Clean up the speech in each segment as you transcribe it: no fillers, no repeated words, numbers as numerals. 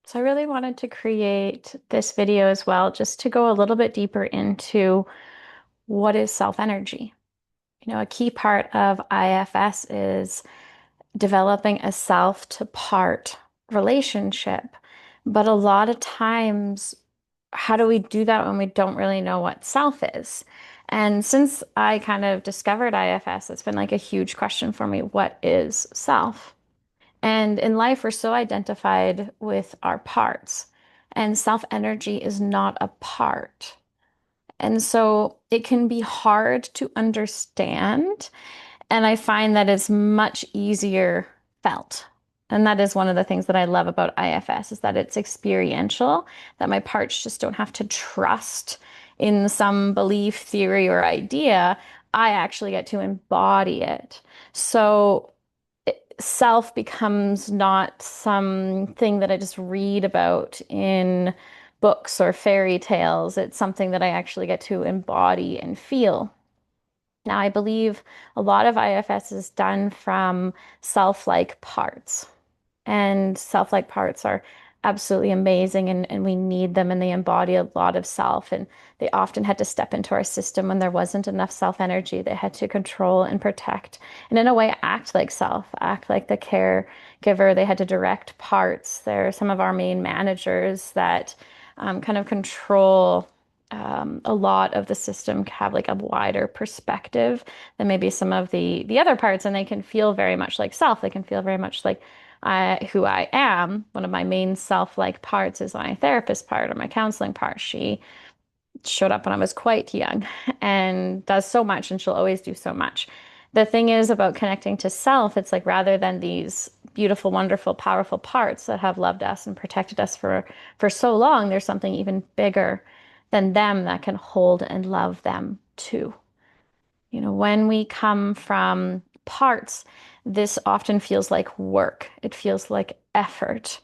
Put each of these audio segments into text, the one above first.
So I really wanted to create this video as well, just to go a little bit deeper into what is self-energy. A key part of IFS is developing a self to part relationship. But a lot of times, how do we do that when we don't really know what self is? And since I kind of discovered IFS, it's been like a huge question for me. What is self? And in life, we're so identified with our parts, and self energy is not a part. And so it can be hard to understand. And I find that it's much easier felt. And that is one of the things that I love about IFS is that it's experiential, that my parts just don't have to trust in some belief, theory, or idea. I actually get to embody it. So self becomes not something that I just read about in books or fairy tales. It's something that I actually get to embody and feel. Now, I believe a lot of IFS is done from self-like parts. And self-like parts are absolutely amazing and we need them and they embody a lot of self. And they often had to step into our system when there wasn't enough self-energy. They had to control and protect and in a way act like self, act like the caregiver. They had to direct parts. They're some of our main managers that kind of control a lot of the system, have like a wider perspective than maybe some of the other parts, and they can feel very much like self. They can feel very much like who I am. One of my main self-like parts is my therapist part or my counseling part. She showed up when I was quite young and does so much, and she'll always do so much. The thing is about connecting to self, it's like rather than these beautiful, wonderful, powerful parts that have loved us and protected us for so long, there's something even bigger than them that can hold and love them too. When we come from parts, this often feels like work. It feels like effort.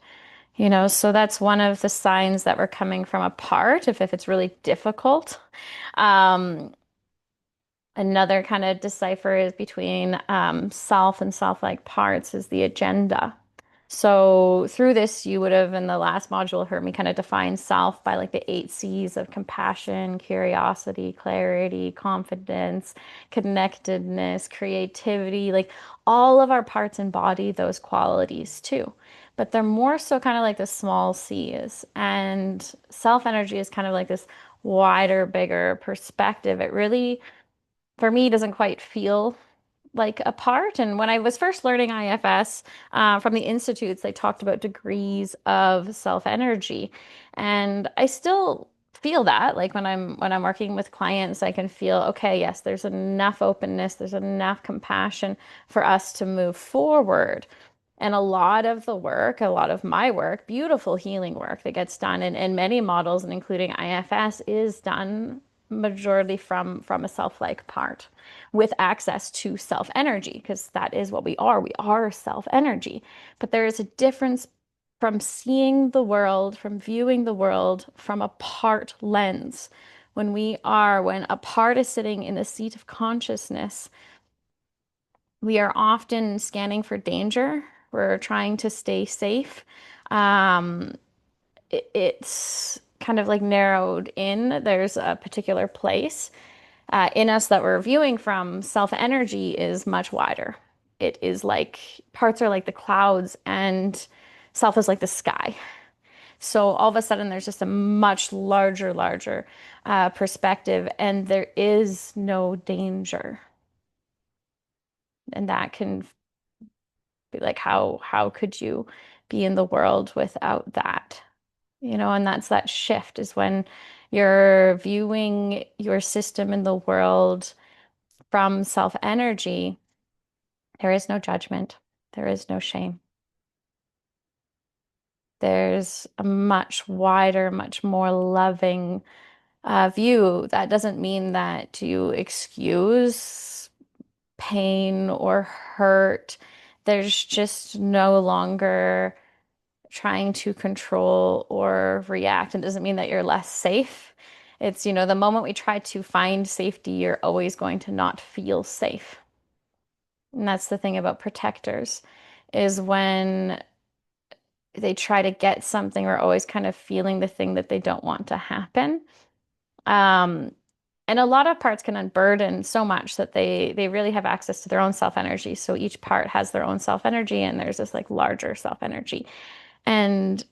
So that's one of the signs that we're coming from a part, if it's really difficult. Um, Another kind of decipher is between self and self-like parts is the agenda. So through this, you would have in the last module heard me kind of define self by like the 8 C's of compassion, curiosity, clarity, confidence, connectedness, creativity. Like all of our parts embody those qualities too. But they're more so kind of like the small C's. And self energy is kind of like this wider, bigger perspective. It really, for me, doesn't quite feel like a part. And when I was first learning IFS from the institutes, they talked about degrees of self-energy, and I still feel that. Like when I'm working with clients, I can feel okay, yes, there's enough openness, there's enough compassion for us to move forward. And a lot of the work, a lot of my work, beautiful healing work that gets done in many models, and including IFS, is done majority from a self-like part with access to self-energy, because that is what we are. We are self-energy. But there is a difference from seeing the world, from viewing the world from a part lens. When a part is sitting in the seat of consciousness, we are often scanning for danger. We're trying to stay safe. Um, it's kind of like narrowed in. There's a particular place in us that we're viewing from. Self energy is much wider. It is like parts are like the clouds, and self is like the sky. So all of a sudden, there's just a much larger perspective, and there is no danger. And that can be like, how could you be in the world without that? And that's that shift is when you're viewing your system in the world from self energy. There is no judgment. There is no shame. There's a much wider, much more loving view. That doesn't mean that you excuse pain or hurt. There's just no longer trying to control or react. It doesn't mean that you're less safe. It's, the moment we try to find safety, you're always going to not feel safe. And that's the thing about protectors, is when they try to get something or always kind of feeling the thing that they don't want to happen. Um, and a lot of parts can unburden so much that they really have access to their own self energy. So each part has their own self energy, and there's this like larger self energy. And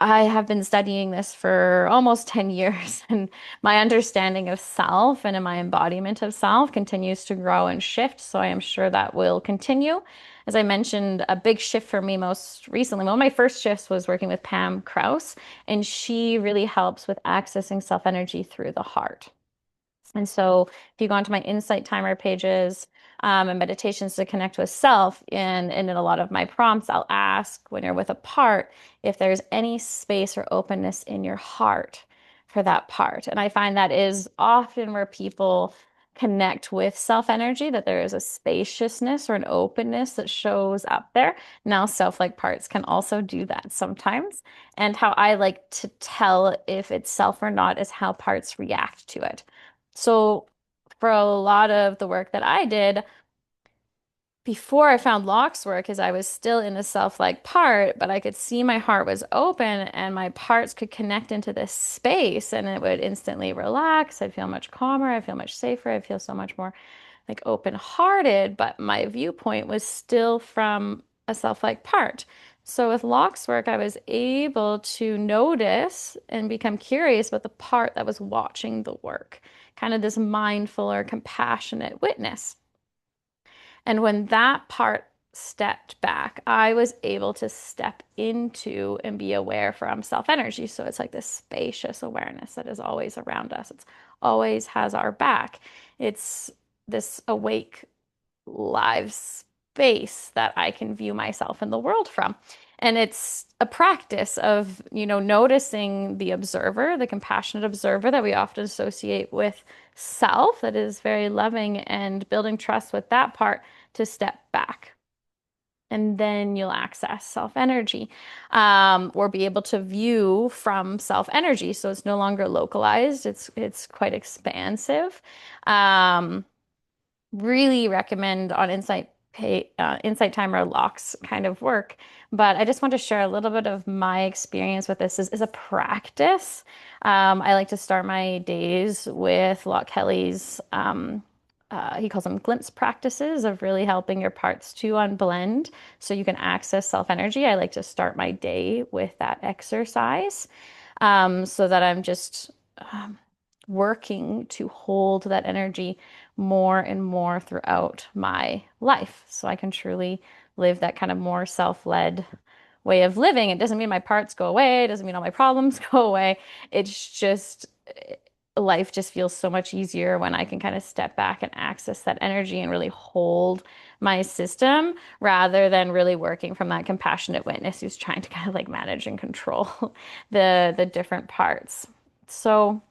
I have been studying this for almost 10 years, and my understanding of self and in my embodiment of self continues to grow and shift. So I am sure that will continue. As I mentioned, a big shift for me most recently, one of my first shifts was working with Pam Krause, and she really helps with accessing self energy through the heart. And so if you go onto my insight timer pages and meditations to connect with self, and in a lot of my prompts, I'll ask when you're with a part if there's any space or openness in your heart for that part. And I find that is often where people connect with self energy, that there is a spaciousness or an openness that shows up there. Now, self-like parts can also do that sometimes. And how I like to tell if it's self or not is how parts react to it. So for a lot of the work that I did before I found Locke's work is I was still in a self-like part, but I could see my heart was open and my parts could connect into this space and it would instantly relax. I'd feel much calmer. I feel much safer. I feel so much more like open-hearted, but my viewpoint was still from a self-like part. So with Locke's work, I was able to notice and become curious about the part that was watching the work, kind of this mindful or compassionate witness. And when that part stepped back, I was able to step into and be aware from self energy. So it's like this spacious awareness that is always around us. It's always has our back. It's this awake, live space that I can view myself in the world from. And it's a practice of, noticing the observer, the compassionate observer that we often associate with self, that is very loving, and building trust with that part to step back. And then you'll access self energy or be able to view from self energy. So it's no longer localized, it's quite expansive. Um, really recommend on Insight Timer Locks kind of work. But I just want to share a little bit of my experience with this as a practice. I like to start my days with Locke Kelly's, he calls them glimpse practices of really helping your parts to unblend so you can access self energy. I like to start my day with that exercise so that I'm just working to hold that energy more and more throughout my life so I can truly live that kind of more self-led way of living. It doesn't mean my parts go away, it doesn't mean all my problems go away. It's just life just feels so much easier when I can kind of step back and access that energy and really hold my system rather than really working from that compassionate witness who's trying to kind of like manage and control the different parts. So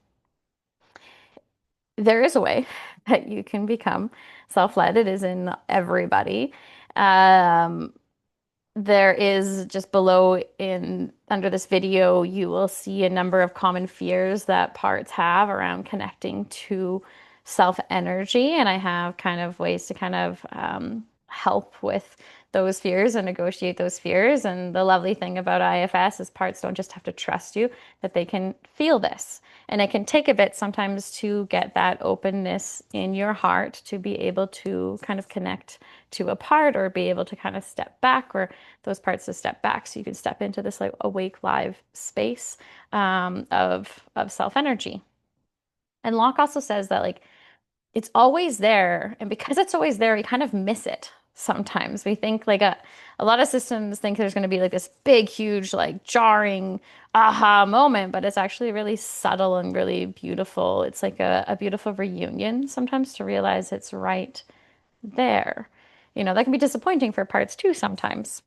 there is a way that you can become self-led. It is in everybody. Um, there is just below in under this video, you will see a number of common fears that parts have around connecting to self energy. And I have kind of ways to kind of help with those fears and negotiate those fears. And the lovely thing about IFS is parts don't just have to trust you, that they can feel this. And it can take a bit sometimes to get that openness in your heart to be able to kind of connect to a part or be able to kind of step back or those parts to step back so you can step into this like awake live space of self energy. And Locke also says that like it's always there, and because it's always there, we kind of miss it sometimes. We think like a lot of systems think there's going to be like this big, huge, like jarring aha moment, but it's actually really subtle and really beautiful. It's like a beautiful reunion sometimes to realize it's right there. That can be disappointing for parts too sometimes.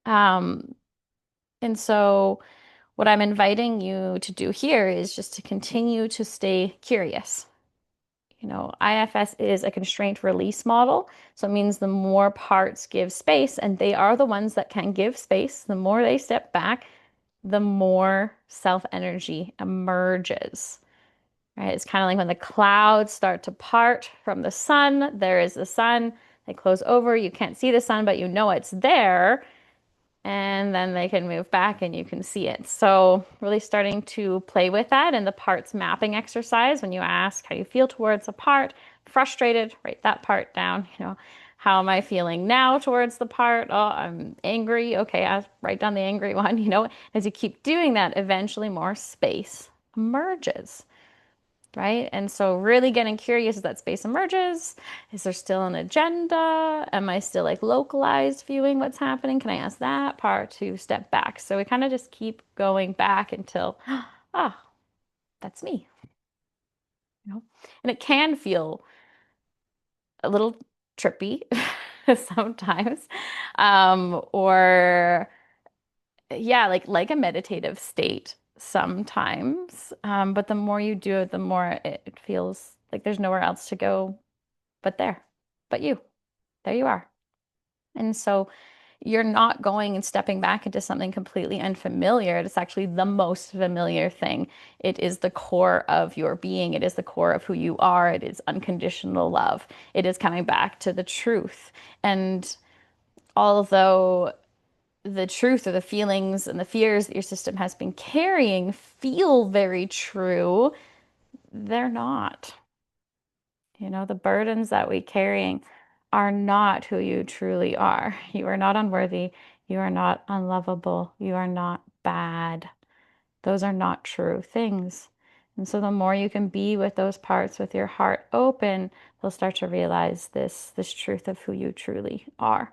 Um, and so what I'm inviting you to do here is just to continue to stay curious. IFS is a constraint release model. So it means the more parts give space, and they are the ones that can give space, the more they step back, the more self energy emerges. Right? It's kind of like when the clouds start to part from the sun, there is the sun. They close over. You can't see the sun, but you know it's there. and then they can move back and you can see it. So really starting to play with that in the parts mapping exercise. When you ask how you feel towards a part, frustrated, write that part down. How am I feeling now towards the part? Oh, I'm angry. Okay, I write down the angry one. As you keep doing that, eventually more space emerges, right? And so really getting curious as that space emerges. Is there still an agenda? Am I still like localized viewing what's happening? Can I ask that part to step back? So we kind of just keep going back until, ah, that's me, you know? And it can feel a little trippy sometimes. Or yeah, like a meditative state sometimes. But the more you do it, the more it feels like there's nowhere else to go but there, but you, there you are. And so you're not going and stepping back into something completely unfamiliar. It's actually the most familiar thing. It is the core of your being. It is the core of who you are. It is unconditional love. It is coming back to the truth. And although the truth or the feelings and the fears that your system has been carrying feel very true, they're not. The burdens that we carrying are not who you truly are. You are not unworthy. You are not unlovable. You are not bad. Those are not true things. And so the more you can be with those parts with your heart open, they'll start to realize this truth of who you truly are.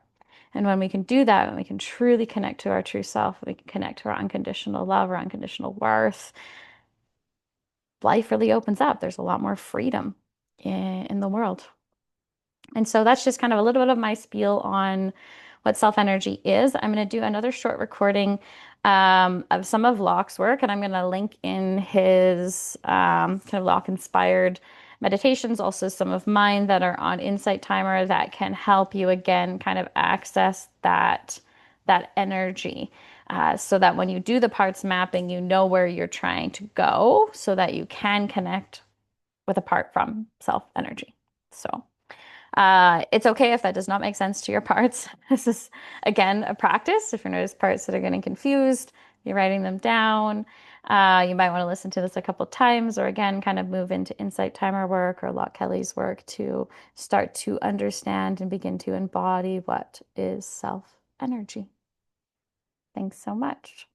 And when we can do that, when we can truly connect to our true self, we can connect to our unconditional love, our unconditional worth, life really opens up. There's a lot more freedom in the world. And so that's just kind of a little bit of my spiel on what self energy is. I'm going to do another short recording of some of Locke's work, and I'm going to link in his kind of Locke inspired meditations, also some of mine that are on Insight Timer that can help you again kind of access that energy. So that when you do the parts mapping, you know where you're trying to go so that you can connect with a part from self energy. So. It's okay if that does not make sense to your parts. This is, again, a practice. If you notice parts that are getting confused, you're writing them down. You might want to listen to this a couple times or again, kind of move into Insight Timer work or Locke Kelly's work to start to understand and begin to embody what is self energy. Thanks so much.